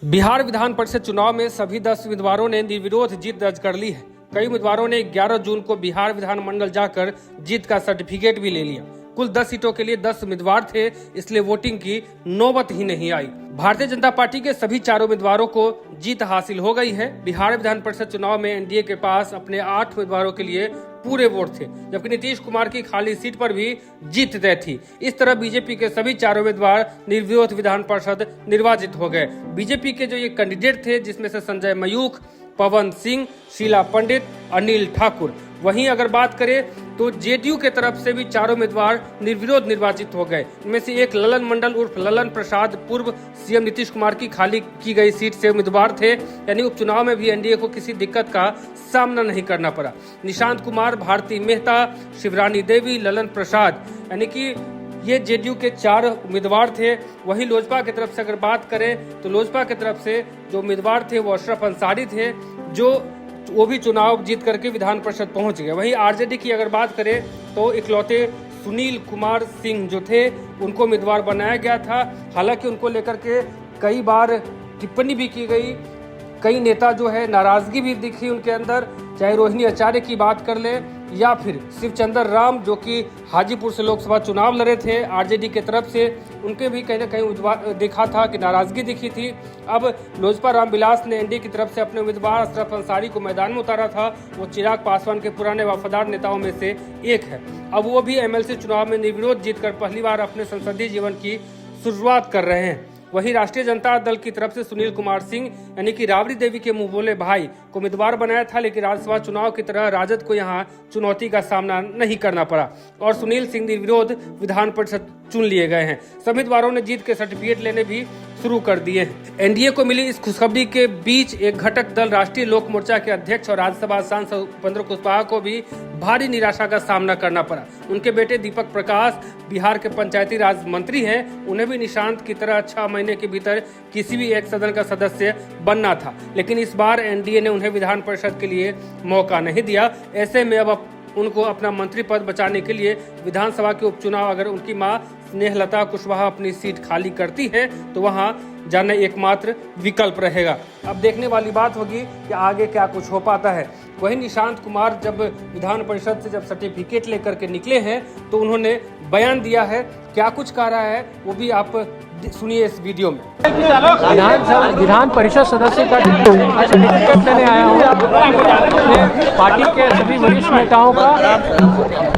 बिहार विधान परिषद चुनाव में सभी 10 उम्मीदवारों ने निर्विरोध जीत दर्ज कर ली है। कई उम्मीदवारों ने 11 जून को बिहार विधानमंडल जाकर जीत का सर्टिफिकेट भी ले लिया। कुल 10 सीटों के लिए 10 उम्मीदवार थे, इसलिए वोटिंग की नौबत ही नहीं आई। भारतीय जनता पार्टी के सभी 4 उम्मीदवारों को जीत हासिल हो गई है। बिहार विधान परिषद चुनाव में एनडीए के पास अपने 8 उम्मीदवारों के लिए पूरे वोट थे, जबकि नीतीश कुमार की खाली सीट पर भी जीत तय थी। इस तरह बीजेपी के सभी 4 उम्मीदवार निर्विरोध विधान परिषद निर्वाचित हो गए। बीजेपी के जो ये कैंडिडेट थे, जिसमें से संजय मयूख, पवन सिंह, शीला पंडित, अनिल ठाकुर। वहीं अगर बात करें तो जेडीयू के तरफ से भी 4 उम्मीदवार निर्विरोध निर्वाचित हो गए। इनमें से एक ललन मंडल उर्फ ललन प्रसाद पूर्व सीएम नीतीश कुमार की खाली की गई सीट से उम्मीदवार थे, यानी उपचुनाव में भी एनडीए को किसी दिक्कत का सामना नहीं करना पड़ा। निशांत कुमार, भारती मेहता, शिवरानी देवी, ललन प्रसाद, यानी कि ये जेडीयू के 4 उम्मीदवार थे। वहीं लोजपा की तरफ से अगर बात करें तो लोजपा की तरफ से जो उम्मीदवार थे वो अशरफ अंसारी थे, जो वो भी चुनाव जीत करके विधान परिषद पहुंच गए। वहीं आरजेडी की अगर बात करें तो इकलौते सुनील कुमार सिंह जो थे उनको उम्मीदवार बनाया गया था। हालांकि उनको लेकर के कई बार टिप्पणी भी की गई, कई नेता जो है नाराजगी भी दिखी उनके अंदर, चाहे रोहिणी आचार्य की बात कर ले या फिर शिवचंद्र राम जो कि हाजीपुर से लोकसभा चुनाव लड़े थे आरजेडी के तरफ से, उनके भी कहीं ना कहीं देखा था कि नाराजगी दिखी थी। अब लोजपा रामविलास ने एनडीए की तरफ से अपने उम्मीदवार अशरफ अंसारी को मैदान में उतारा था। वो चिराग पासवान के पुराने वफादार नेताओं में से एक है। अब वो भी एमएलसी चुनाव में निर्विरोध जीतकर पहली बार अपने संसदीय जीवन की शुरुआत कर रहे हैं। वहीं राष्ट्रीय जनता दल की तरफ से सुनील कुमार सिंह यानी कि राबड़ी देवी के मुंह बोले भाई को उम्मीदवार बनाया था, लेकिन राज्यसभा चुनाव की तरह राजद को यहां चुनौती का सामना नहीं करना पड़ा और सुनील सिंह निर्विरोध विधान परिषद चुन लिए गए हैं। सभी उम्मीदवारों ने जीत के सर्टिफिकेट लेने भी शुरू कर दिए हैं। एनडीए को मिली इस खुशखबरी के बीच एक घटक दल राष्ट्रीय लोक मोर्चा के अध्यक्ष और राज्यसभा सांसद उपेंद्र कुशवाहा को भी भारी निराशा का सामना करना पड़ा। उनके बेटे दीपक प्रकाश बिहार के पंचायती राज मंत्री हैं, उन्हें भी निशांत की तरह 6 महीने के भीतर किसी भी एक सदन का सदस्य बनना था, लेकिन इस बार एनडीए ने उन्हें विधान परिषद के लिए मौका नहीं दिया। ऐसे में अब उनको अपना मंत्री पद बचाने के लिए विधानसभा के उपचुनाव अगर उनकी मां स्नेहलता कुशवाहा अपनी सीट खाली करती है तो वहां जाना एकमात्र विकल्प रहेगा। अब देखने वाली बात होगी कि आगे क्या कुछ हो पाता है। वहीं निशांत कुमार जब विधान परिषद से जब सर्टिफिकेट लेकर के निकले हैं तो उन्होंने बयान दिया है। क्या कुछ कह रहा है वो भी आप सुनिए इस वीडियो में। विधान परिषद सदस्य का सर्टिफिकेट लेने आया हूँ। पार्टी के सभी वरिष्ठ नेताओं का,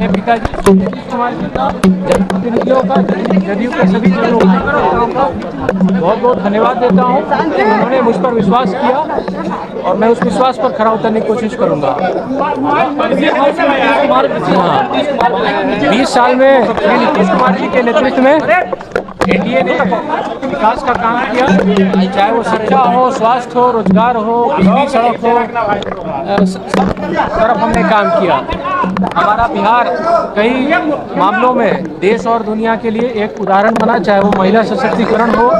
पिताजी कुमार जी का, जनप्रतिनिधियों का, जदयू के सभी नेताओं का बहुत बहुत धन्यवाद देता हूँ। उन्होंने मुझ पर विश्वास किया और मैं उस विश्वास पर खरा उतरने की कोशिश करूँगा। 20 साल में नीतीश कुमार जी के नेतृत्व में एनडीए ने विकास का काम किया, चाहे वो शिक्षा हो, स्वास्थ्य हो, रोजगार हो, बिजली, सड़क हो, सब तरफ हमने काम किया। हमारा बिहार कई मामलों में देश और दुनिया के लिए एक उदाहरण बना, चाहे वो महिला सशक्तिकरण हो,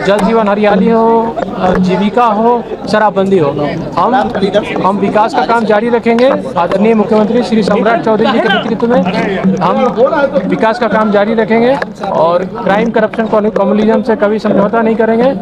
जल जीवन हरियाली हो, जीविका हो, शराबबंदी हो। हम विकास का काम जारी रखेंगे। आदरणीय मुख्यमंत्री श्री सम्राट चौधरी जी के नेतृत्व में हम विकास का काम जारी रखेंगे और क्राइम, करप्शन, कम्युनिज्म से कभी समझौता नहीं करेंगे।